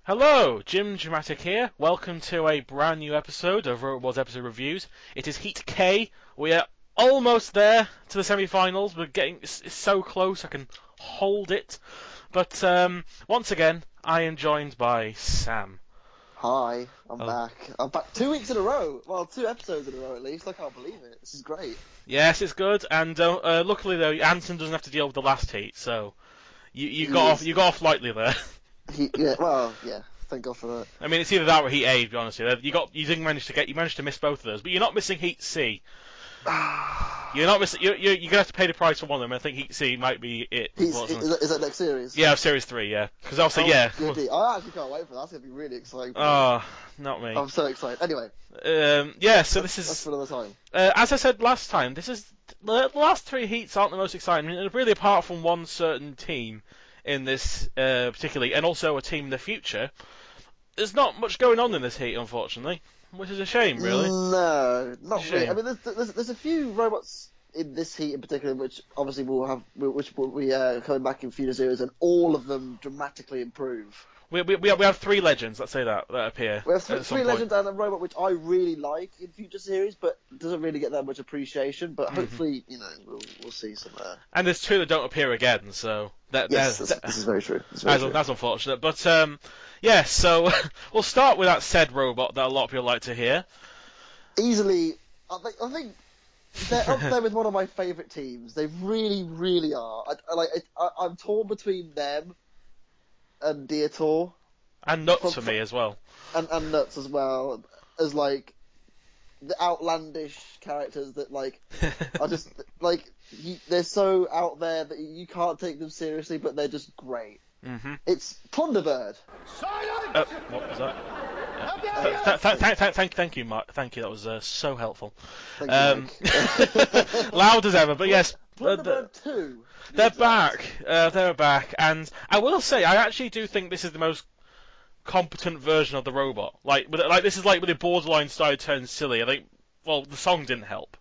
Hello, Jimjamatic here. Welcome to a brand new episode of Robot Wars Episode Reviews. It is Heat K. We are almost there to the semi-finals. We're getting it's so close I can hold it. But once again, I am joined by Sam. Hi, I'm back. I'm back 2 weeks in a row. Well, 2 episodes in a row at least. I can't believe it. This is great. Yes, it's good. And luckily though, Anton doesn't have to deal with the last heat, so you got off lightly there. Yeah. Thank God for that. I mean, it's either that or Heat A, to be honest with you. You managed to miss both of those, but you're not missing Heat C. You're not missing. You're gonna have to pay the price for one of them. I think Heat C might be it. Is that next series? Yeah, Series 3. Yeah, because obviously, yeah. Goody. I actually can't wait for that. That's gonna be really exciting. Oh, not me. I'm so excited. Anyway. So this is. That's for another time. As I said last time, this is the last 3 heats aren't the most exciting. I mean, really, apart from one certain team in this particularly, and also a team in the future. There's not much going on in this heat, unfortunately, which is a shame, really. No, not really. I mean, there's a few robots in this heat in particular, which obviously will be coming back in future series, and all of them dramatically improve. We have 3 legends, let's say that appear. We have three legends and a robot which I really like in future series, but doesn't really get that much appreciation. But hopefully, we'll see some. And there's 2 that don't appear again, so this is very true. That's unfortunate, but so we'll start with that said robot that a lot of people like to hear. Easily, I think they're up there with one of my favourite teams. They really, really are. I'm torn between them and Dietor. And Nuts for me as well. And Nuts as well, as like the outlandish characters that are just they're so out there that you can't take them seriously, but they're just great. Mm-hmm. It's Thunderbird. What was that? Thank you, Mark. Thank you. That was so helpful. Thank you, loud as ever, but yes. Thunderbird 2. They're back. They're back, and I will say, I actually do think this is the most competent version of the robot. This is when the borderline started turning silly. I think, the song didn't help.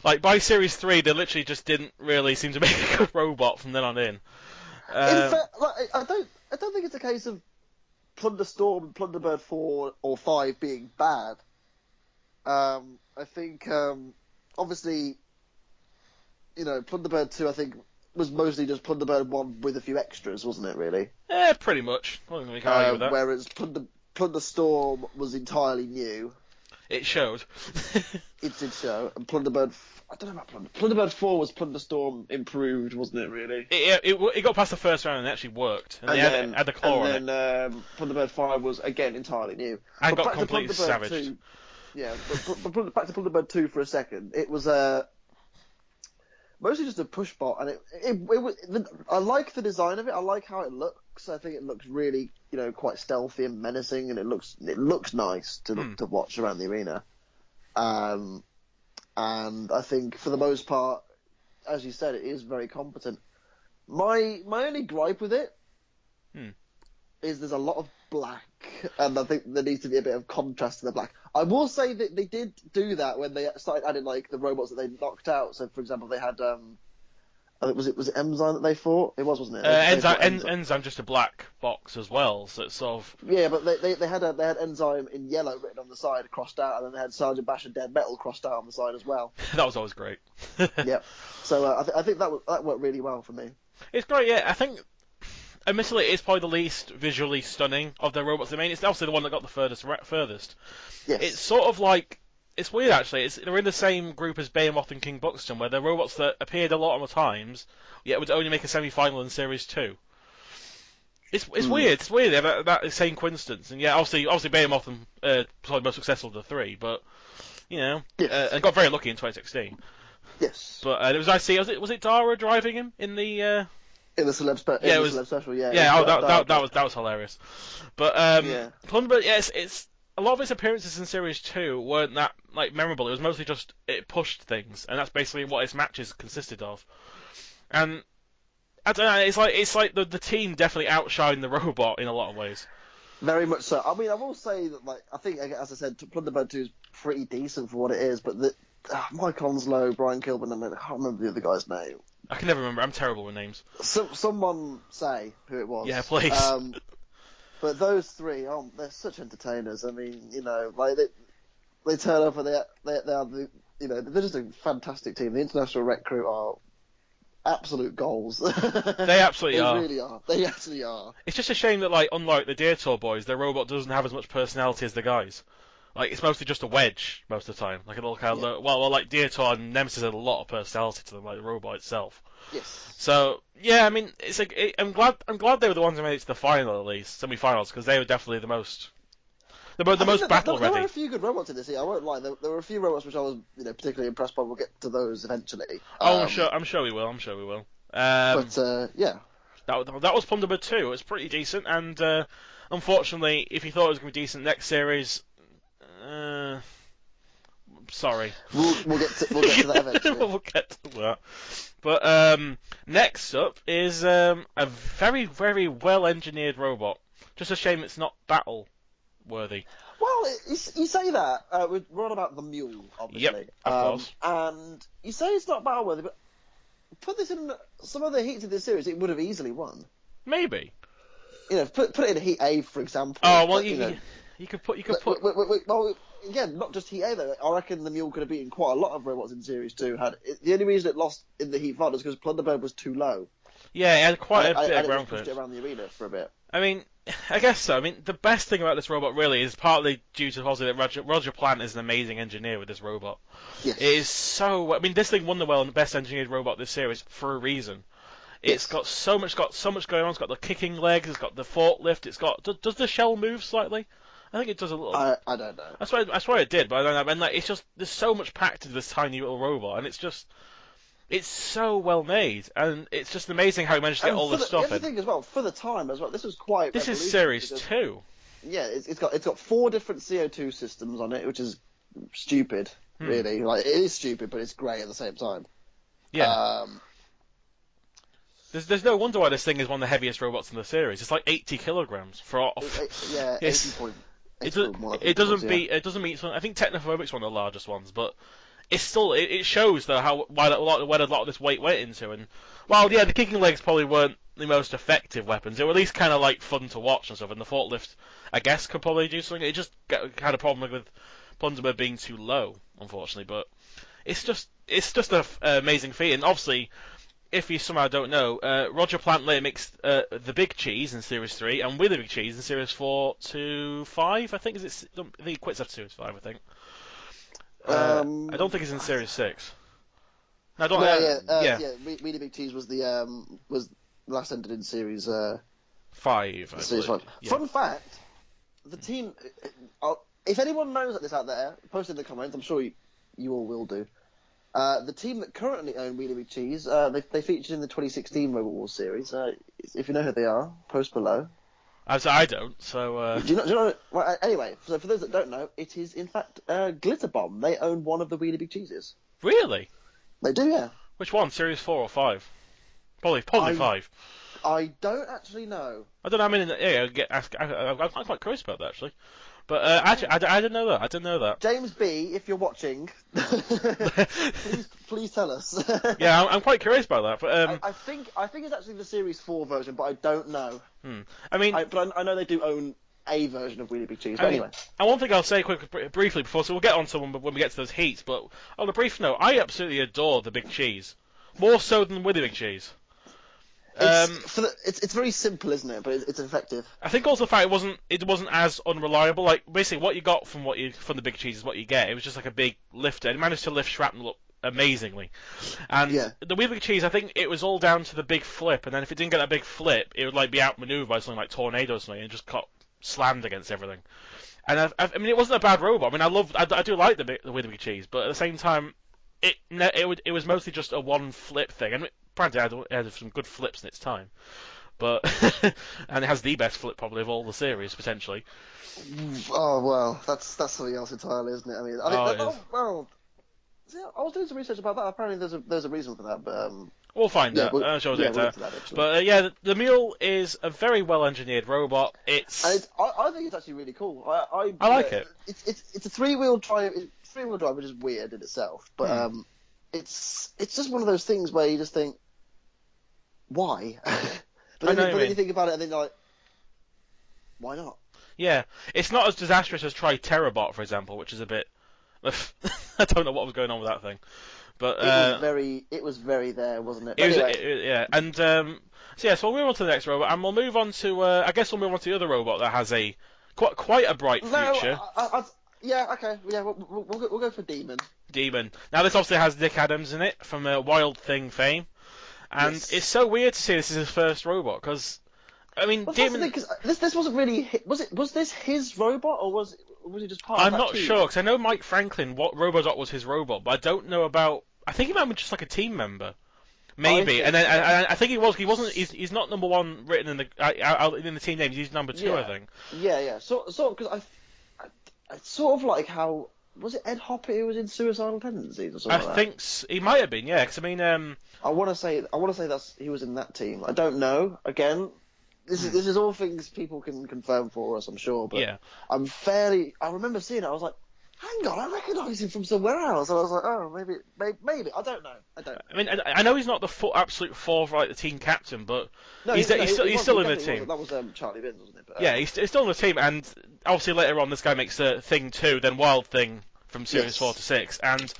By Series 3, they literally just didn't really seem to make a good robot from then on in. In fact, I don't think it's a case of Plunderstorm and Plunderbird 4 or 5 being bad. I think, obviously, Plunderbird 2, I think, was mostly just Plunderbird 1 with a few extras, wasn't it, really? Yeah, pretty much. I don't think we can argue with that. Whereas Plunderstorm was entirely new. It showed. It did show. And Plunderbird... I don't know about Plunderbird 4 was Plunderstorm improved, wasn't it, really? It got past the first round and it actually worked. And they had the claw on it. And then Plunderbird 5 was, again, entirely new. And got completely savaged. 2, yeah, but back to Plunderbird 2 for a second. It was mostly just a push bot, and I like the design of it. I like how it looks. I think it looks really, quite stealthy and menacing, and it looks nice to watch around the arena. And I think for the most part, as you said, it is very competent. My only gripe with it is there's a lot of black, and I think there needs to be a bit of contrast to the black. I will say that they did do that when they started adding the robots that they knocked out. So, for example, they had was it Enzyme that they fought? It was, wasn't it? Enzyme just a black box as well, so it's sort of but they had Enzyme in yellow written on the side, crossed out, and then they had Sergeant Bash and Dead Metal crossed out on the side as well. That was always great. Yeah, so I think that worked really well for me. It's great, yeah. I think, admittedly, it's probably the least visually stunning of the robots. I mean, it's obviously the one that got the furthest. Yes. It's sort of it's weird, actually. They're in the same group as Behemoth and King Buxton, where they're robots that appeared a lot of the times, yet would only make a semi-final in Series 2. It's weird. It's weird. They have that same coincidence. And yeah, obviously Behemoth and probably most successful of the 3, but, and got very lucky in 2016. Yes. But it was nice to see, was it Dara driving him in the... In the celeb special, yeah. Yeah, that was hilarious. But Plunderbird, it's a lot of its appearances in Series 2 weren't that memorable. It was mostly just it pushed things, and that's basically what its matches consisted of. And I don't know, it's like the team definitely outshined the robot in a lot of ways. Very much so. I mean, I will say that I think, as I said, Plunderbird 2 is pretty decent for what it is, but Mike Onslow, Brian Kilburn, I can't remember the other guy's name. I can never remember. I'm terrible with names. Someone say who it was. Yeah, please. But those three, they're such entertainers. I mean, like they turn up and they are the, they're just a fantastic team. The international rec crew are absolute goals. They absolutely are. They really are. They actually are. It's just a shame that, like, unlike the Deer Tour boys, their robot doesn't have as much personality as the guys. Like, it's mostly just a wedge most of the time. Like a little kind of like Deer Tour and Nemesis had a lot of personality to them, like the robot itself. Yes. So yeah, I mean, I'm glad they were the ones who made it to the final, at least semi-finals, because they were definitely the most battle ready. There were a few good robots in this year. I won't lie. There were a few robots which I was, particularly impressed by. We'll get to those eventually. I'm sure we will. But yeah, that was Plunderbird 2. It was pretty decent, and unfortunately, if you thought it was going to be decent next series, sorry. We'll get to that eventually. We'll get to that. But next up is a very, very well-engineered robot. Just a shame it's not battle-worthy. Well, you say that. We're on about the mule, obviously. Yep, of course. And you say it's not battle-worthy, but put this in some other heats of this series, it would have easily won. Maybe. Put it in Heat A, for example. Oh, well, you could put... Well, again, not just Heat A, though. I reckon the Mule could have beaten quite a lot of robots in Series 2. The only reason it lost in the Heat Fight was because Plunderbird was too low. Yeah, it had quite a bit of ground pushed it around the arena for a bit. I mean, I guess so. I mean, the best thing about this robot really is partly due to possibly that Roger Plant is an amazing engineer with this robot. Yes. It is so... I mean, this thing won the best engineered robot this series for a reason. It's got so much going on. It's got the kicking legs. It's got the forklift. It's got... Does the shell move slightly? I think it does a little. I don't know. I swear it did, but I don't know. I mean, like, it's just there's so much packed into this tiny little robot, and it's so well made, and it's just amazing how he managed to get all this stuff in. The other thing as well, for the time as well, this was quite. This is Series 2. Yeah, it's got 4 different CO2 systems on it, which is stupid, really. Like, it is stupid, but it's great at the same time. Yeah. There's no wonder why this thing is one of the heaviest robots in the series. It's like 80 kilograms for. Yeah, 80 point. It doesn't meet. I think Technophobic's one of the largest ones, but it's still. It shows though where a lot of this weight went into. And well, yeah, the kicking legs probably weren't the most effective weapons. They were at least kind of like fun to watch and stuff. And the forklift, I guess, could probably do something. It just had a problem with Plunderbird being too low, unfortunately. But it's just an amazing feat. And obviously, if you somehow don't know, Roger Plant later mixed the Big Cheese in Series 3 and with the Big Cheese in Series 4 to 5, I think. I think he quits after Series 5, I think. I don't think it's in Series 6. No, I don't. Really Big Cheese was was last entered in Series 5. Series 5. Yeah. Fun fact: the team. If anyone knows this out there, post in the comments. I'm sure you all will do. The team that currently own Wheelie Big Cheese, they featured in the 2016 Robot Wars series. If you know who they are, post below. I don't, so... Do you know? Well, anyway, so for those that don't know, it is, in fact, Glitter Bomb. They own one of the Wheelie Big Cheeses. Really? They do, yeah. Which one, Series 4 or 5? Probably 5. I don't actually know. I don't know, I mean, I'm quite curious about that, actually. But actually, I didn't know that. I didn't know that. James B, if you're watching, please tell us. Yeah, I'm quite curious about that. But I think it's actually the Series 4 version, but I don't know. I mean, but I know they do own a version of Wheelie Big Cheese. But anyway, and one thing I'll say briefly before, so we'll get on to when we get to those heats. But on a brief note, I absolutely adore the Big Cheese, more so than Wheelie Big Cheese. It's very simple, isn't it? But it's effective. I think also the fact it wasn't as unreliable. Like basically, what you got from the Big Cheese is what you get. It was just like a big lifter. It managed to lift shrapnel up amazingly. And the Wheelie Big Cheese, I think it was all down to the big flip. And then if it didn't get that big flip, it would like be outmaneuvered by something like Tornado or something, and just got slammed against everything. And I mean, it wasn't a bad robot. I mean, I do like the Wheelie Big Cheese, but at the same time, it was mostly just a one flip thing. And granted, it had some good flips in its time, but and it has the best flip probably of all the series potentially. Oh well, that's something else entirely, isn't it? I mean, I was doing some research about that. Apparently, there's a reason for that, but we'll find out. I'm sure we'll get to that. But the Mule is a very well engineered robot. I think it's actually really cool. I like it. It's a 3-wheel drive. Three-wheel drive, which is weird in itself, but it's just one of those things where you just think, why? but then you think about it, and then you're like, why not? Yeah, it's not as disastrous as try Terabot, for example, which is a bit. I don't know what was going on with that thing, but it was very there, wasn't it? it was, Anyway, yeah, and so yeah, so we'll move on to the next robot, and we'll move on to I guess we'll move on to the other robot that has a quite a bright future. yeah, okay, yeah, we'll go for Demon. Demon. Now this obviously has Nick Adams in it from Wild Thing fame, and Yes. it's so weird to see this is his first robot because. I mean, Well, Demon. because this wasn't really was this his robot or was he just part I'm of that not team? sure because I know Mike Franklin. What Robodot was his robot, but I don't know about. I think he might have been just like a team member, maybe. And then I think he was. He wasn't. He's not number one written in the team names. He's number two, I think. Yeah. So because I sort of like how was it Ed Hopper who was in Suicidal Tendencies or something? I think he might have been. Yeah, because I mean. I want to say he was in that team. I don't know. Again. This is all things people can confirm for us, I'm sure. But yeah. I remember seeing it. I was like, hang on, I recognise him from somewhere else. And I was like, oh, maybe. I don't know. I mean, I know he's not the absolute fourth, like the team captain, but no, he's still in the team. That was Charlie Binns, wasn't it? But, yeah, he's still in the team, and obviously later on, this guy makes Thing 2, then Wild Thing from Series 4 to 6, and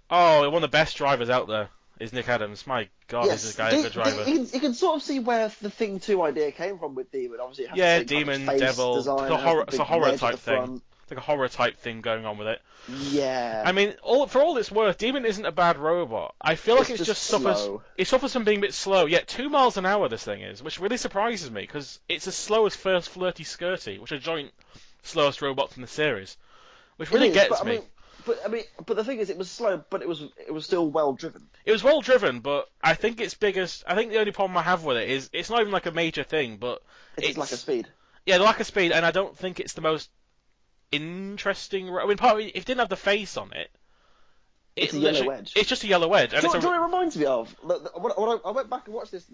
one of the best drivers out there is Nick Adams. My God, is this guy a good driver? You can sort of see where the Thing 2 idea came from with Demon. Obviously, it has yeah, the Demon, kind of Devil, it's a horror type thing. It's like a horror type thing going on with it. Yeah. I mean, for all it's worth, Demon isn't a bad robot. I feel like it just suffers from being a bit slow. Yet 2 miles an hour this thing is, which really surprises me because it's as slow as First Flirty Skirty, which are joint slowest robots in the series, which really gets me. But the thing is, it was slow, but it was still well driven. It was well driven, but I think the only problem I have with it is it's not even like a major thing, but it's lack of speed. Yeah, the lack of speed, and I don't think it's the most interesting. I mean, partly if it didn't have the face on it, it's a yellow wedge. It's just a yellow wedge. Do you know what it reminds me of? When I went back and watched this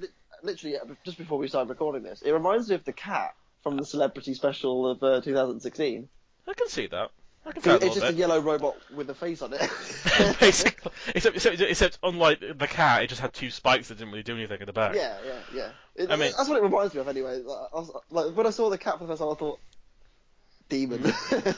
literally just before we started recording this. It reminds me of the cat from the Celebrity Special of 2016. I can see that. It's just a yellow robot with a face on it. Basically, except unlike the cat, it just had two spikes that didn't really do anything at the back. Yeah. That's what it reminds me of anyway. When I saw the cat for the first time, I thought, Demon.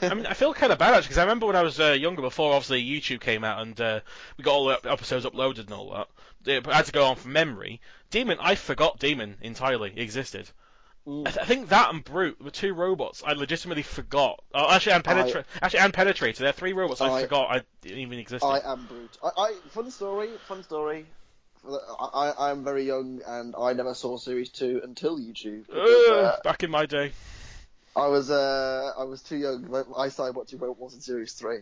I mean, I feel kind of bad actually because I remember when I was younger, before obviously YouTube came out and we got all the episodes uploaded and all that. I had to go on from memory. Demon, I forgot Demon entirely existed. I think that and Brute were two robots I legitimately forgot. Oh, and Penetrator. They're three robots I forgot I didn't even existed. I am Brute. Fun story. I am very young and I never saw Series 2 until YouTube. Because, back in my day. I was too young. I started watching robots in Series 3.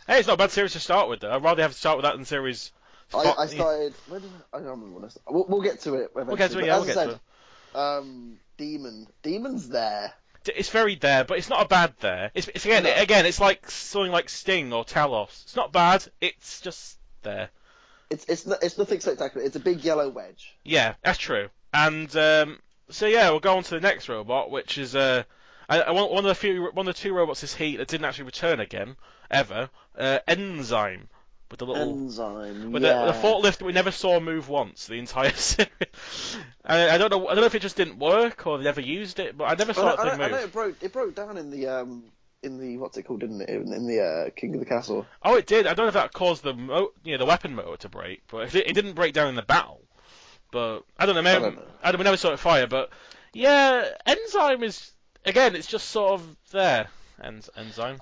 Hey, it's not a bad series to start with though. I'd rather have to start with that than Series. I started. I don't remember when I started. We'll get to it. We'll get to it. Yeah, we'll get to it. Demon's there. It's very there, but it's not a bad there. It's again, it's like something like Sting or Talos. It's not bad. It's just there. It's nothing spectacular. It's a big yellow wedge. Yeah, that's true. And so yeah, we'll go on to the next robot, which is one of the two robots this heat that didn't actually return again ever. Enzyme. With the little Enzyme, with the forklift that we never saw move once the entire series. I don't know if it just didn't work or they never used it, but I never saw that thing move. I know it broke down in the what's it called, didn't it? In the King of the Castle. Oh, it did. I don't know if that caused the weapon motor to break, but it didn't break down in the battle. But I don't know. We never saw it fire, but yeah, Enzyme is again. It's just sort of there. Enzyme.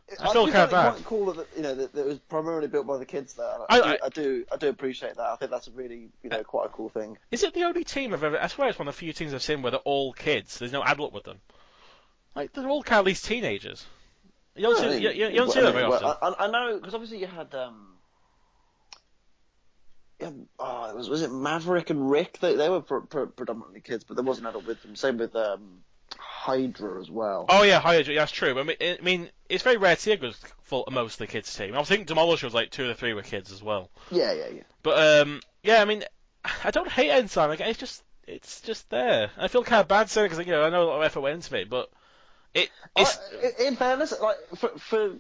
I feel kind of bad. Quite cool that it was primarily built by the kids there. I do appreciate that. I think that's a really quite a cool thing. Is it the only team I've ever? I swear it's one of the few teams I've seen where they're all kids. There's no adult with them. Like they're all kind of at least teenagers. You don't see that very often. I know because obviously you had was it Maverick and Rick? They were predominantly kids, but there was an adult with them. Same with Hydra as well. Oh yeah, Hydra. Yeah, that's true. I mean, it's very rare to see a good mostly kids team. I think Demolisher was like 2 or 3 were kids as well. Yeah. But I mean, I don't hate Enzyme. Like, it's just there. I feel kind of bad saying it because I know a lot of effort went into it, but it's in fairness, like for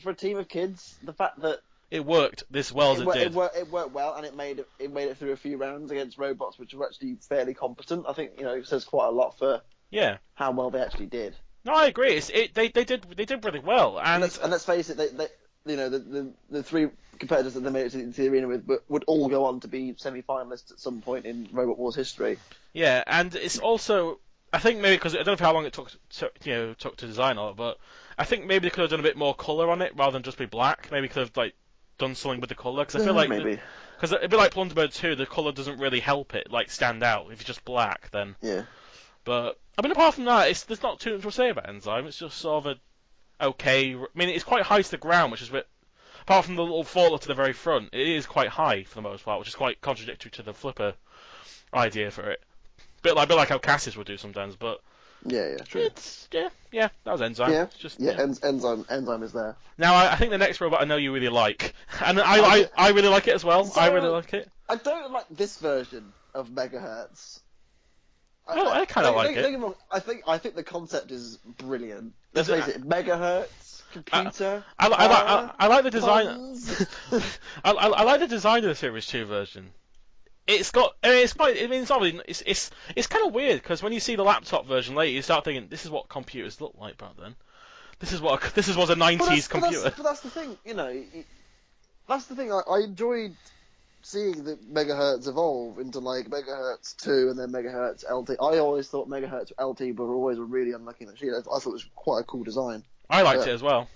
a team of kids, the fact that it worked this well as it did. It worked well, and it made it through a few rounds against robots, which were actually fairly competent. I think it says quite a lot for Yeah. how well they actually did. No, I agree. They did really well, and Let's face it, they the three competitors that they made it to the arena with would all go on to be semi-finalists at some point in Robot Wars history. yeah, and it's also, I think maybe because I don't know how long it took to design all, but I think maybe they could have done a bit more color on it rather than just be black. Maybe could have like done something with the color, because I feel like maybe. Because a bit like Plunderbird 2, the colour doesn't really help it like stand out. If it's just black, then. Yeah. But I mean, apart from that, there's not too much to say about Enzyme. It's just sort of a okay. I mean, it's quite high to the ground, which is a bit. Apart from the little faultlet to the very front, it is quite high for the most part, which is quite contradictory to the flipper idea for it. Bit like how Cassis would do sometimes, but. Yeah, true. It's that was Enzyme. Yeah, it's just, Enzyme is there. Now I think the next robot I know you really like, and I really like it as well. So, I really like it. I don't like this version of Megahertz. I kind of like it. I think the concept is brilliant. Let's face it, Megahertz, computer. I like the design. I like the design of the Series 2 version. It's got. I mean, it's quite. I mean, it's kind of weird because when you see the laptop version later, you start thinking this is what computers look like back then. This is what a '90s computer. But that's the thing, That's the thing. I enjoyed seeing the Megahertz evolve into like Megahertz 2 and then Megahertz LT. I always thought Megahertz LT were always really unlucky in that sheet. I thought it was quite a cool design. I liked it as well.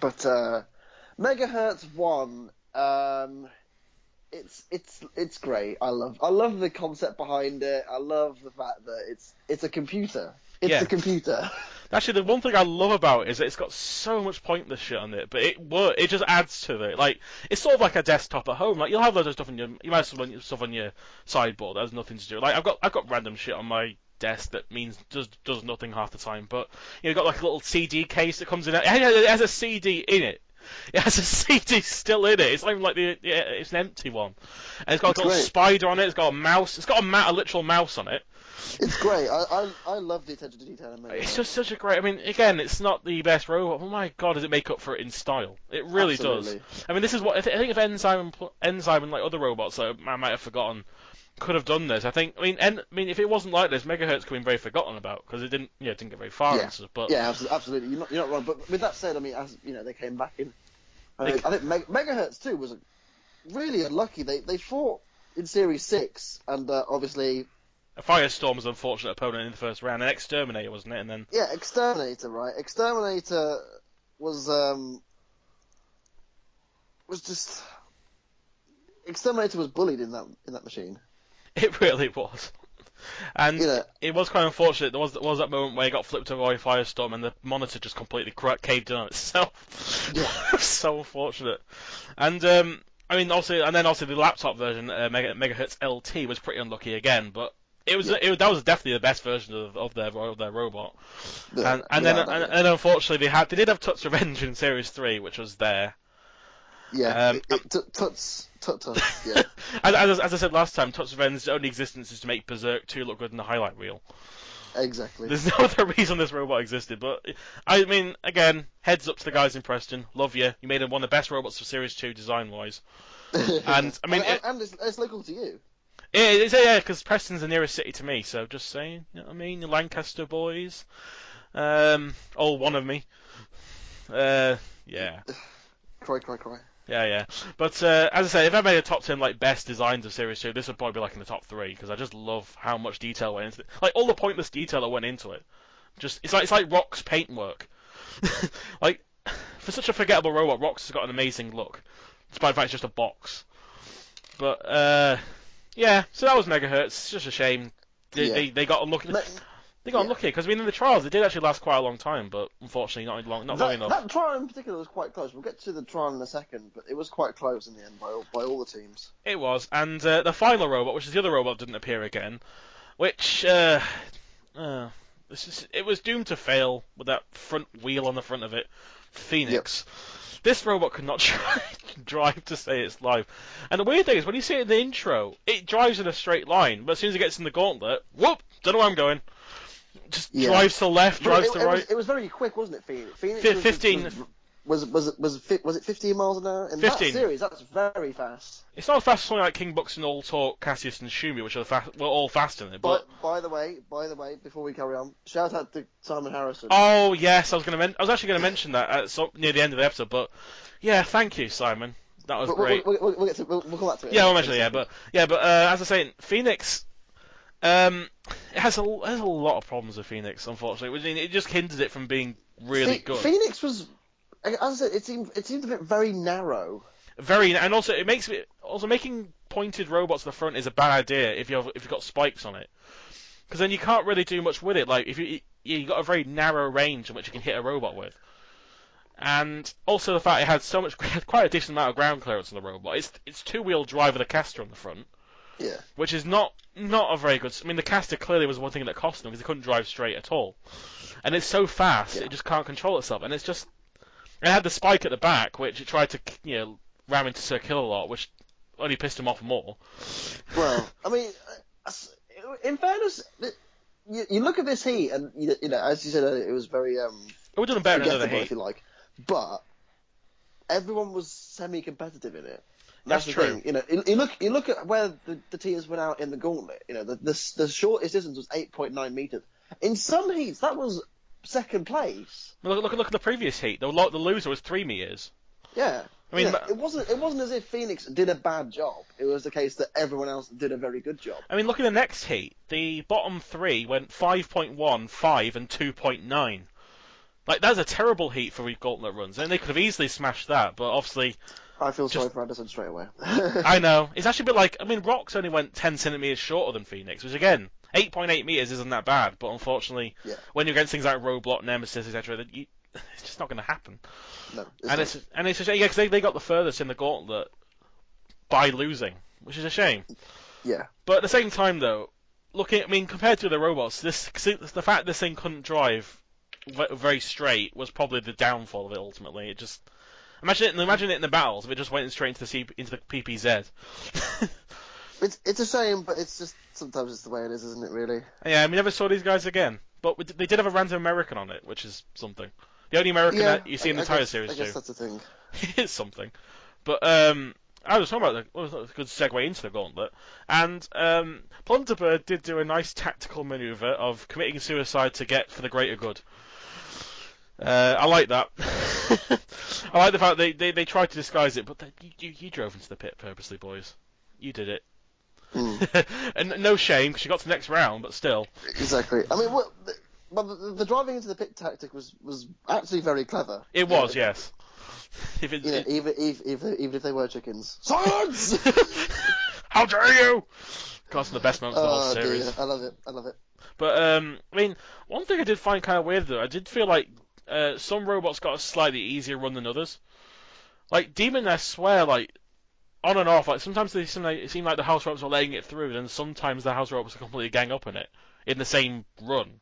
But Megahertz 1, it's great. I love the concept behind it. I love the fact that it's a computer. It's a computer. Actually, the one thing I love about it is that it's got so much pointless shit on it, but it just adds to it. Like, it's sort of like a desktop at home. Like, you'll have loads of stuff you might have some stuff on your sideboard that has nothing to do. Like, I've got random shit on my desk that means does nothing half the time. But you've got like a little CD case that comes in. It has a CD in it. It has a CD still in it. It's not even like it's an empty one. And it's got a little spider on it. It's got a mouse. It's got a literal mouse on it. It's great. I love the attention to detail in Megahertz. It's just such a great. I mean, again, it's not the best robot, but my god, does it make up for it in style? It really does. I mean, this is what I think. If Enzyme and like other robots that I might have forgotten could have done this. I mean, if it wasn't like this, Megahertz could have been very forgotten about because it didn't get very far and stuff. But absolutely, you're not wrong. But with that said, I mean, as they came back in. I think Megahertz 2 was really unlucky. They fought in Series 6, and obviously. Firestorm was an unfortunate opponent in the first round, and Exterminator, wasn't it? And then Exterminator, right? Exterminator was just Exterminator was bullied in that machine. It really was, and it was quite unfortunate. There was that moment where he got flipped over by Firestorm, and the monitor just completely caved in on itself. Yeah, so unfortunate. And I mean, also the laptop version, Megahertz LT, was pretty unlucky again, but. That was definitely the best version of their robot, and then unfortunately they did have Tut's Revenge in Series 3, which was there. Yeah, Tut's, yeah. as I said last time, Tut's Revenge's only existence is to make Berserk 2 look good in the highlight reel. Exactly. There's no other reason this robot existed, but I mean, again, heads up to the guys in Preston. Love you. You made one of the best robots for Series 2 design-wise. And I mean, and it's local to you. Yeah, because Preston's the nearest city to me, so just saying, you know what I mean? The Lancaster boys. All one of me. Yeah. Cry. Yeah. But, as I say, if I made a top 10, like, best designs of Series 2, this would probably be, like, in the top 3, because I just love how much detail went into it. Like, all the pointless detail that went into it. It's like Rock's paintwork. Like, for such a forgettable robot, Rock's has got an amazing look. Despite the fact it's just a box. But, yeah, so that was Megahertz. It's just a shame. They got unlucky. They got unlucky because I mean in the trials it did actually last quite a long time, but unfortunately not long enough. That trial in particular was quite close. We'll get to the trial in a second, but it was quite close in the end by all the teams. It was, and the final robot, which is the other robot, didn't appear again, which it was doomed to fail with that front wheel on the front of it. Phoenix. Yep. This robot could not drive to say it's live. And the weird thing is, when you see it in the intro, it drives in a straight line, but as soon as it gets in the gauntlet, whoop, don't know where I'm going. Just drives to the left, drives to the right. It was very quick, wasn't it, Phoenix? 15 was it 15 miles an hour in 15. that series? That's very fast. It's not as fast as something like King Buxton, All Talk, Cassius, and Shumi, which were all fast in it. But by the way, before we carry on, shout out to Simon Harrison. Oh yes, I was actually going to mention that near the end of the episode. But yeah, thank you, Simon. That was great. We'll come back to it. Yeah, we'll mention it. But as I say, Phoenix. It has a lot of problems with Phoenix, unfortunately. It just hinders it from being really good. Phoenix was, as I said, it seemed a bit very narrow. And also it makes it making pointed robots at the front is a bad idea if you've got spikes on it, because then you can't really do much with it. Like if you got a very narrow range in which you can hit a robot with, and also the fact it had quite a decent amount of ground clearance on the robot. It's two-wheel drive with a caster on the front. Yeah. Which is not a very good. I mean, the caster clearly was one thing that cost them because it couldn't drive straight at all, and it's so fast it just can't control itself. And it had the spike at the back, which it tried to ram into Sir Kill-A-Lot, which only pissed him off more. Well, I mean, in fairness, you look at this heat, and as you said, it was very We're doing better than another forgettable, heat, if you like, but everyone was semi-competitive in it. That's the true. thing. You look at where the tiers went out in the gauntlet. The shortest distance was 8.9 meters. In some heats, that was second place. Look at the previous heat. The loser was 3 meters. Yeah. I mean, it wasn't as if Phoenix did a bad job. It was the case that everyone else did a very good job. I mean, look at the next heat. The bottom 3 went 5.1, 5, and 2.9. Like, that's a terrible heat for gauntlet runs, and they could have easily smashed that, but obviously... I feel sorry for Anderson straight away. I know. It's actually a bit like... I mean, Rox only went 10 centimetres shorter than Phoenix, which, again, 8.8 metres isn't that bad, but unfortunately, when you're against things like Roblox, Nemesis, etc., it's just not going to happen. No, it's a shame, because they got the furthest in the gauntlet by losing, which is a shame. Yeah. But at the same time, though, compared to the robots, the fact this thing couldn't drive very straight was probably the downfall of it. Ultimately, it just imagine it in the battles if it just went straight into the PPZ. It's a shame, but it's just sometimes it's the way it is, isn't it? Really. Yeah, we never saw these guys again, but they did have a random American on it, which is something. The only American that you see in the entire series too. I guess that's a thing. It is something. But I was talking about a good segue into the gauntlet, and Plunderbird did do a nice tactical maneuver of committing suicide to get for the greater good. I like that. I like the fact they tried to disguise it, but you drove into the pit purposely, boys. You did it. And no shame, because you got to the next round, but still. Exactly. I mean, the driving into the pit tactic was actually very clever. It was, yes. Even if they were chickens. Silence! How dare you! That's the best moments of the whole series. Dear. I love it. But, I mean, one thing I did find kind of weird, though, I did feel like some robots got a slightly easier run than others. Like, Demon, I swear, like, on and off, like, sometimes it seemed like the house robots were letting it through, and sometimes the house robots were completely gang up in it, in the same run.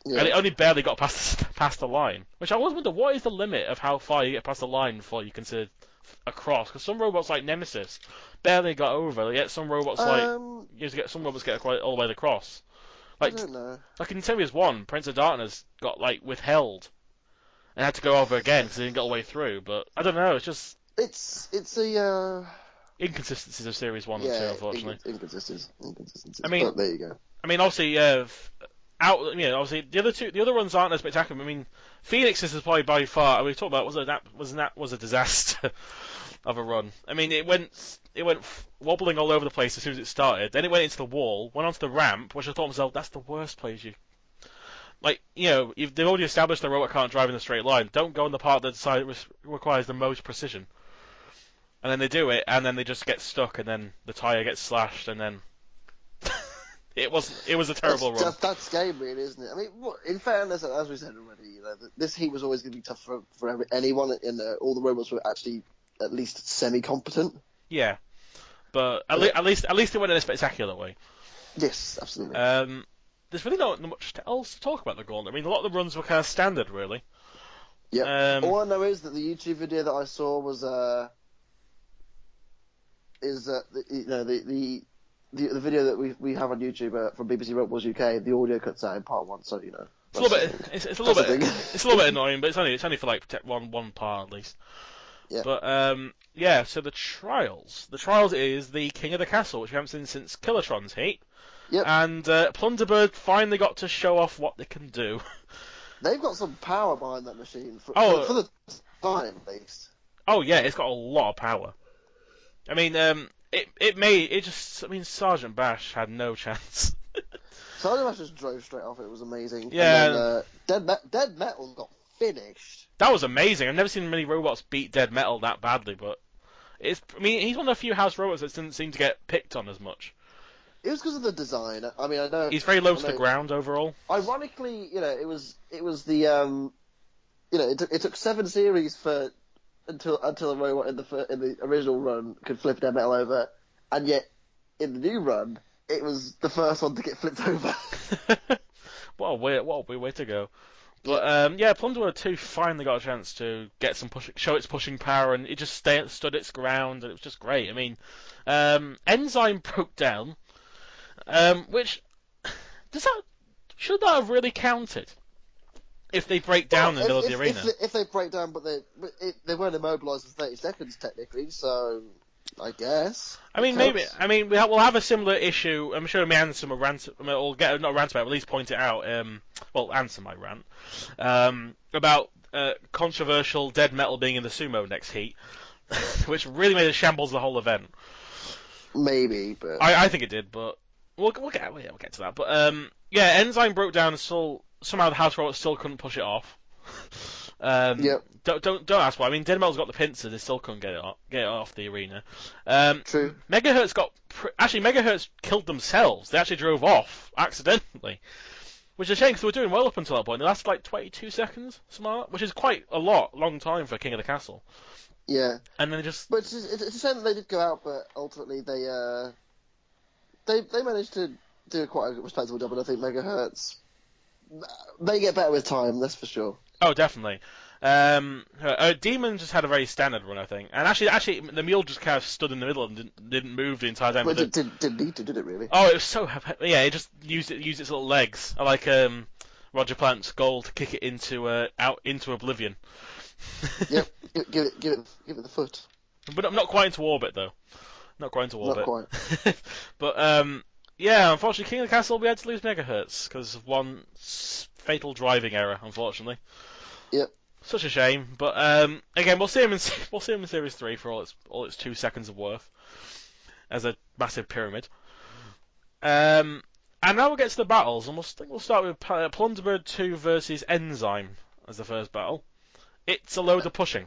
Yeah. And it only barely got past the line. Which I always wonder, what is the limit of how far you get past the line before you consider a cross? Because some robots like Nemesis barely got over, yet some robots get quite all the way across. Like, I don't know. Like in Interiors 1, Prince of Darkness got like withheld and had to go over again because he didn't get all the way through. But I don't know, it's just it's a inconsistencies of Series 1 and 2, unfortunately. Inconsistencies. I mean, but there you go. I mean, obviously, obviously the other ones aren't as spectacular. I mean, Phoenix's is probably by far. We talked about was a disaster of a run. I mean, it went wobbling all over the place as soon as it started. Then it went into the wall, went onto the ramp, which I thought to myself, that's the worst place you. Like, they've already established the robot can't drive in a straight line. Don't go on the part that requires the most precision. And then they do it, and then they just get stuck, and then the tyre gets slashed, and then it was a terrible run. That's game, really, isn't it? I mean, in fairness, as we said already, this heat was always going to be tough for anyone, and all the robots were actually at least semi-competent. Yeah, but at least it went in a spectacular way. Yes, absolutely. There's really not much else to talk about the Gauntlet. I mean, a lot of the runs were kind of standard, really. Yeah. All I know is that the YouTube video that I saw was the video that we have on YouTube from BBC Robots UK. The audio cuts out in part 1, so It's a little bit. wrestling. It's a little bit. That's the It's a little bit annoying, but it's only for like one part at least. Yeah. But yeah. So the trials. The trials is the King of the Castle, which we haven't seen since Killertron's heat. Yep. And Plunderbird finally got to show off what they can do. They've got some power behind that machine for the time, at least. Oh yeah, it's got a lot of power. I mean, Sergeant Bash had no chance. Sergeant Bash just drove straight off. It was amazing. Yeah. And then, Dead Metal got finished. That was amazing. I've never seen many robots beat Dead Metal that badly, but he's one of the few house robots that didn't seem to get picked on as much. It was because of the design. I mean, I know he's very low to the ground overall. Ironically, it was the it took 7 series until a robot in the original run could flip Dead Metal over, and yet in the new run it was the first one to get flipped over. What a weird way to go. But yeah, Plunderbird 2 finally got a chance to get show its pushing power, and it just stood its ground, and it was just great. I mean, Enzyme broke down, which should that have really counted? If they break down in the middle of the arena. If they break down, but they weren't immobilised for 30 seconds technically, so I guess. I mean, maybe. I mean, we'll have a similar issue. I'm sure me and Ansem will rant, or get not rant about, but at least point it out. Well, Ansem might rant about controversial Dead Metal being in the sumo next heat, which really made a shambles the whole event. Maybe, but I think it did, but we'll get to that. But yeah, Enzyme broke down and somehow the house robots still couldn't push it off. Yep. Don't ask why. I mean, Dead Metal's got the pincers; they still couldn't get it off the arena. True. Megahertz Megahertz killed themselves. They actually drove off accidentally, which is a shame because they were doing well up until that point. They lasted like 22 seconds, which is quite a long time for King of the Castle. Yeah. And then they just. But it's a shame that they did go out, but ultimately they managed to do quite a respectable job, and I think Megahertz. They get better with time, that's for sure. Oh, definitely. Demon just had a very standard run, I think. And actually, the mule just kind of stood in the middle and didn't move the entire time. But it didn't need to, did it really? Oh, it was so... Yeah, it just used its little legs. I like Roger Plant's goal to kick it out into oblivion. Yep, give it the foot. But I'm not quite into orbit, though. Not quite into orbit. Not quite. But, yeah, unfortunately, King of the Castle, we had to lose Megahertz because of one fatal driving error, unfortunately. Yep. Such a shame, but again, we'll see him in Series 3 for all its 2 seconds of worth as a massive pyramid. And now we'll get to the battles, and we'll start with Plunderbird 2 versus Enzyme as the first battle. It's a load of pushing.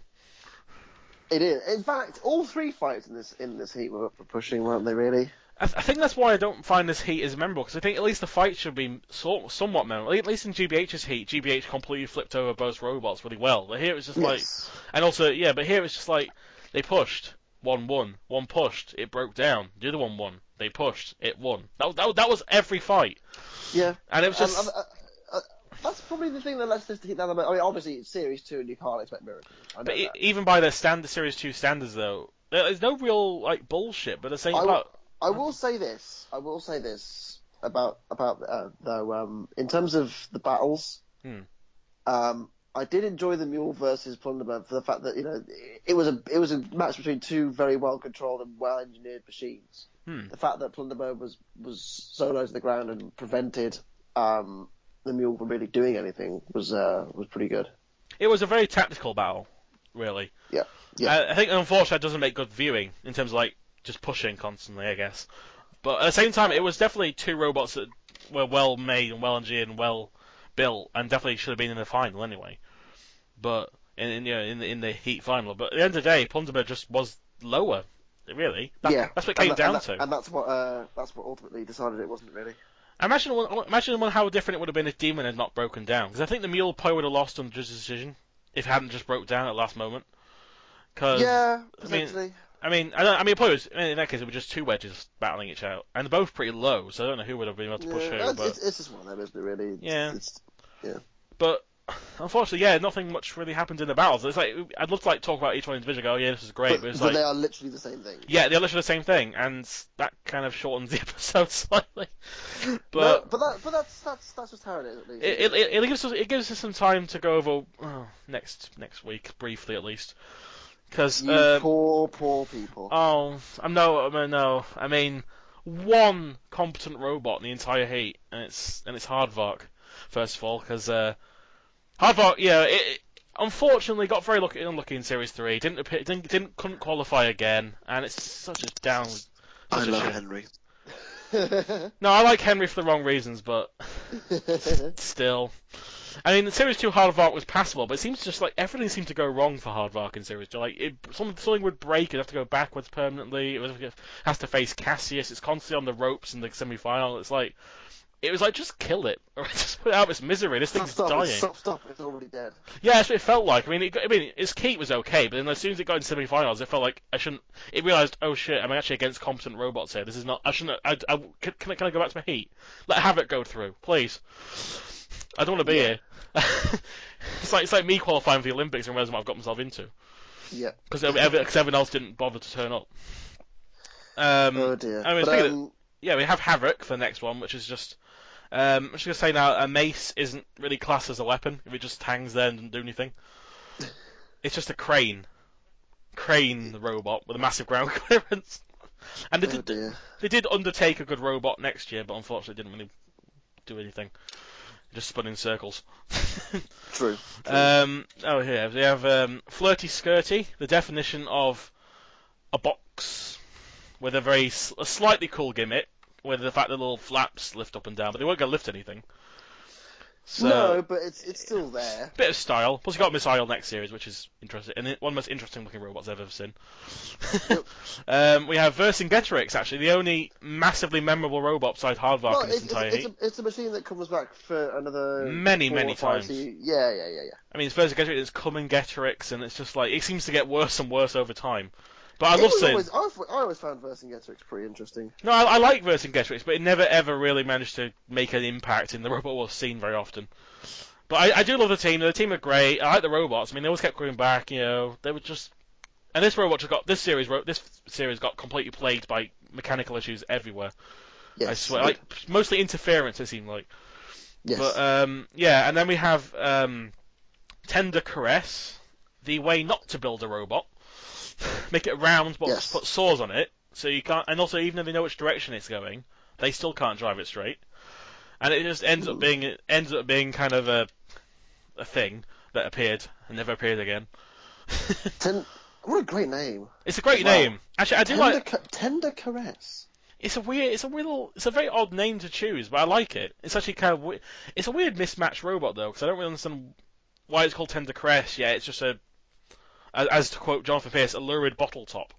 It is. In fact, all 3 fights in this heat were pushing, weren't they? Really. I think that's why I don't find this heat as memorable, because I think at least the fight should be somewhat memorable. At least in GBH's heat, GBH completely flipped over both robots really well. But here it was just like, and also but here it's just like they pushed, one won, one pushed, it broke down, the other one won, they pushed, it won. That was every fight. Yeah, and it was just. That's probably the thing that lets this heat down. I mean, obviously it's Series 2 and you can't expect miracles. But even by the Series 2 standards, though, there's no real like bullshit. But the same about. I will say this about though in terms of the battles, I did enjoy the Mule versus Plunderbird for the fact that it was a match between 2 very well controlled and well engineered machines. The fact that Plunderbird was so low to the ground and prevented the Mule from really doing anything was pretty good. It was a very tactical battle, really. Yeah. I think unfortunately it doesn't make good viewing in terms of like. Just pushing constantly, I guess. But at the same time, it was definitely 2 robots that were well made and well engineered and well built, and definitely should have been in the final anyway. But in the heat final. But at the end of the day, Plunderbird just was lower, really. That's what it came down to. And that's what ultimately decided it, wasn't it? Really. Imagine how different it would have been if Demon had not broken down. Because I think the Mule probably would have lost under Judge's decision if it hadn't just broke down at the last moment. Yeah, potentially. I mean, probably was, in that case, it was just 2 wedges battling each out, and they're both pretty low, so I don't know who would have been able to push who. It's just one of them, isn't it? Really. Yeah. Yeah. But unfortunately, yeah, nothing much really happened in the battles. It's like I'd love to like talk about each one individually. Go, oh yeah, this is great, but it's But like they are literally the same thing. yeah, they're literally the same thing, and that kind of shortens the episode slightly. No, But but that's just how it is at least. it gives us some time to go over next week briefly at least, because You poor people. oh no, I mean one competent robot in the entire heat, and it's Hardvark first of all, because Hardvark, yeah, it unfortunately got very unlucky in Series 3. Couldn't qualify again, and it's such a down. I Such a love shame. Henry. No, I like Henry for the wrong reasons, but still. I mean, Series 2 Hardvark was passable, but it seems just like everything seemed to go wrong for Hardvark in Series 2. Like, something would break, it'd have to go backwards permanently, it has to face Cassius, it's constantly on the ropes in the semi-final. It was like, just kill it, or just put it out of its misery. This thing's dying. Stop! It's already dead. Yeah, that's what it felt like. I mean, its Keat was okay, but then as soon as it got into semi-finals, it felt like I shouldn't. It realised, oh shit, I'm actually against competent robots here. This is not. I shouldn't. Can I go back to my heat? Let Havoc go through, please. I don't want to be here. It's like me qualifying for the Olympics and realising what I've got myself into. Yeah. Because everyone else didn't bother to turn up. Oh dear. I mean, we have Havoc for the next one, which is just. I'm just going to say now, a mace isn't really classed as a weapon if it just hangs there and doesn't do anything. It's just a crane. The robot with a massive ground clearance. And they did undertake a good robot next year, but unfortunately didn't really do anything. It just spun in circles. True. Here we have Flirty Skirty, the definition of a box with a slightly cool gimmick. With the fact that the little flaps lift up and down, but they weren't going to lift anything. So, no, but it's still there. Bit of style. Plus, you got Miss Isle next series, which is interesting, and one of the most interesting looking robots I've ever seen. We have Vercingetorix, actually, the only massively memorable robot beside Hardvark in this entire heat. It's a machine that comes back for another many times. Yeah. I mean, it's Vercingetorix, it's Commongetorix, and it's just like it seems to get worse and worse over time. But I love seeing. I always found Vercingetorix pretty interesting. No, I like Vercingetorix, but it never ever really managed to make an impact in the Robot Wars scene very often. But I do love the team. The team are great. I like the robots. I mean, they always kept coming back. You know, they were just. And this series got completely plagued by mechanical issues everywhere. Yes. I swear, like mostly interference. It seemed like. Yes. But and then we have Tender Caress, the way not to build a robot. Make it round, but put saws on it, so you can't. And also, even if they know which direction it's going, they still can't drive it straight. And it just ends up being kind of a thing that appeared and never appeared again. What a great name! It's a great name. Actually, I do like Tender Caress. It's a very odd name to choose, but I like it. It's actually kind of it's a weird mismatched robot though, because I don't really understand why it's called Tender Caress. Yeah, it's just as to quote Jonathan Pierce, a lurid bottle top.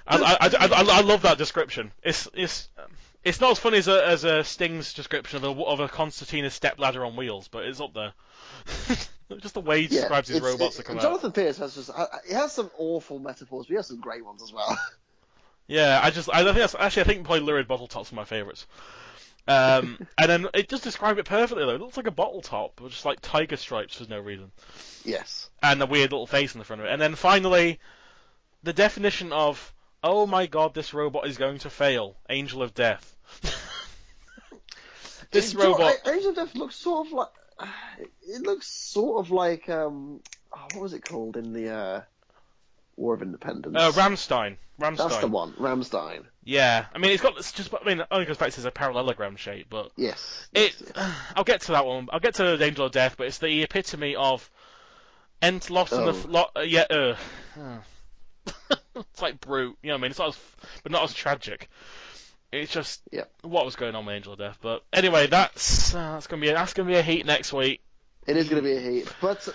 I love that description. It's not as funny as a Sting's description of a concertina stepladder on wheels, but it's up there. Just the way he describes his robots that come out. Jonathan Pierce he has some awful metaphors, but he has some great ones as well. Yeah, I think probably lurid bottle tops are my favourites. And then it just describes it perfectly though. It looks like a bottle top, with just like tiger stripes for no reason. Yes. And a weird little face in the front of it. And then finally, the definition of, oh my god, this robot is going to fail. Angel of Death. This robot. Angel of Death looks sort of like. It looks sort of like what was it called in the War of Independence? Ramstein. That's the one. Ramstein. Yeah, I mean, it only goes back to a parallelogram shape, but yes. I'll get to that one. I'll get to the Angel of Death, but it's the epitome of lost in the it's like brute, you know what I mean? It's not but not as tragic. It's just what was going on with Angel of Death. But anyway, that's gonna be a heat next week. It is gonna be a heat. But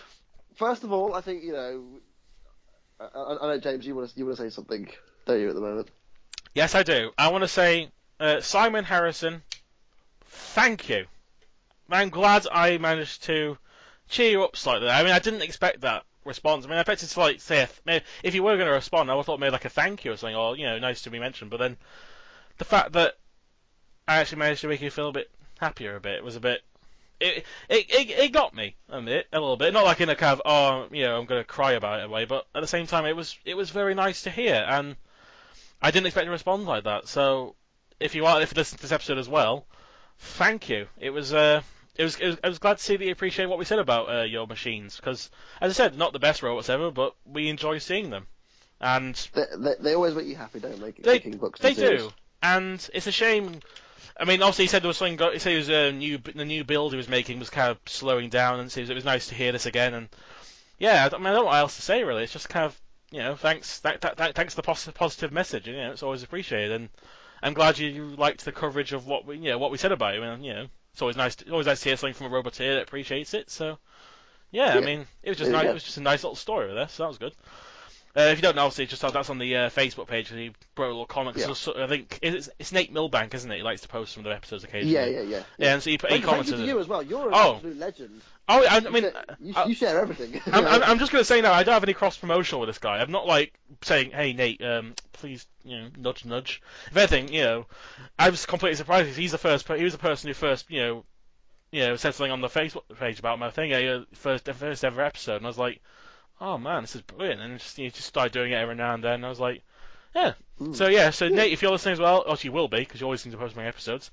first of all, I think I know James, you want to say something, don't you, at the moment? Yes, I do. I want to say, Simon Harrison, thank you. I'm glad I managed to cheer you up slightly. I mean, I didn't expect that response. I mean, I expected to like say if you were going to respond, I thought maybe like a thank you or something, or nice to be mentioned. But then the fact that I actually managed to make you feel a bit happier, it it got me a little bit. Not like in a kind of I'm gonna cry about it way, but at the same time it was very nice to hear, and I didn't expect to respond like that. So if you listen to this episode as well, thank you. I was glad to see that you appreciate what we said about your machines, because, as I said, not the best robots ever, but we enjoy seeing them. And they always make you happy, don't they? They do, and it's a shame. I mean, obviously, he said there was something. He said the new build he was making was kind of slowing down, and it was nice to hear this again. And yeah, I don't know what else to say really. It's just kind of thanks for the positive message. It's always appreciated, and I'm glad you liked the coverage of what we said about it. And it's always nice to hear something from a roboteer that appreciates it. So yeah, I mean, it was just nice. It was just a nice little story there, so that was good. If you don't know, obviously, that's on the Facebook page. He wrote a little comment. Yeah. I think it's Nate Milbank, isn't it? He likes to post some of the episodes occasionally. Yeah. And so he commented. Thank you to you as well. You're an absolute legend. Oh, I mean, you share everything. I'm just going to say now, I don't have any cross promotion with this guy. I'm not like saying, "Hey Nate, please, nudge, nudge." If anything, I was completely surprised. He was the person who first, said something on the Facebook page about my thing, the first ever episode, and I was like, oh man, this is brilliant, and just started doing it every now and then, and I was like, yeah. So Nate, if you're listening as well, or you will be, because you always seem to post my episodes,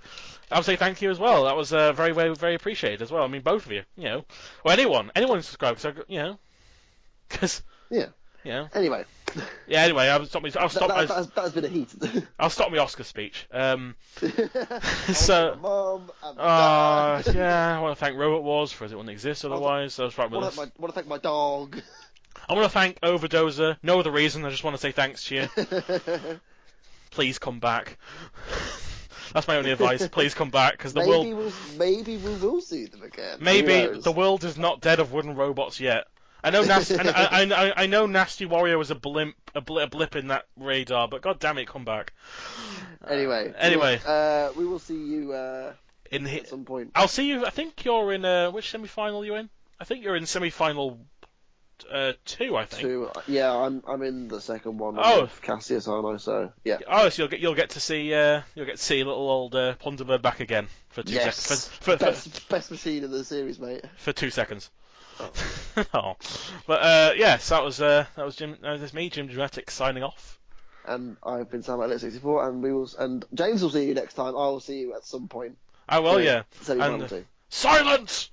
I would say thank you as well. That was very, very, very appreciated as well. I mean, both of you, or anyone who subscribes, because Anyway. Yeah. Anyway, I'll stop. That's been a heat. I'll stop my Oscar speech. So. Mom and Dad. I want to thank Robot Wars for it wouldn't exist otherwise. I want to thank my dog. I want to thank Overdoser. No other reason. I just want to say thanks to you. Please come back. That's my only advice. Please come back, because the world. Maybe we will see them again. Maybe the world is not dead of wooden robots yet. I know I know Nasty Warrior was a blip in that radar, but god damn it, come back. Anyway, we will see you at some point. I'll see you. I think you're in which semi-final are you in? I think you're in semi-final 2. I think. 2. Yeah, I'm in the second one. With Cassius, aren't I? So yeah. Oh, so you'll get to see little old Punderbird back again for 2 seconds. Best machine in the series, mate. For 2 seconds. Oh. But yes, that was Jim. This me, Jimjamatic, signing off. And I've been Sam at 64, and James will see you next time. I will see you at some point. I will, yeah. So and silence.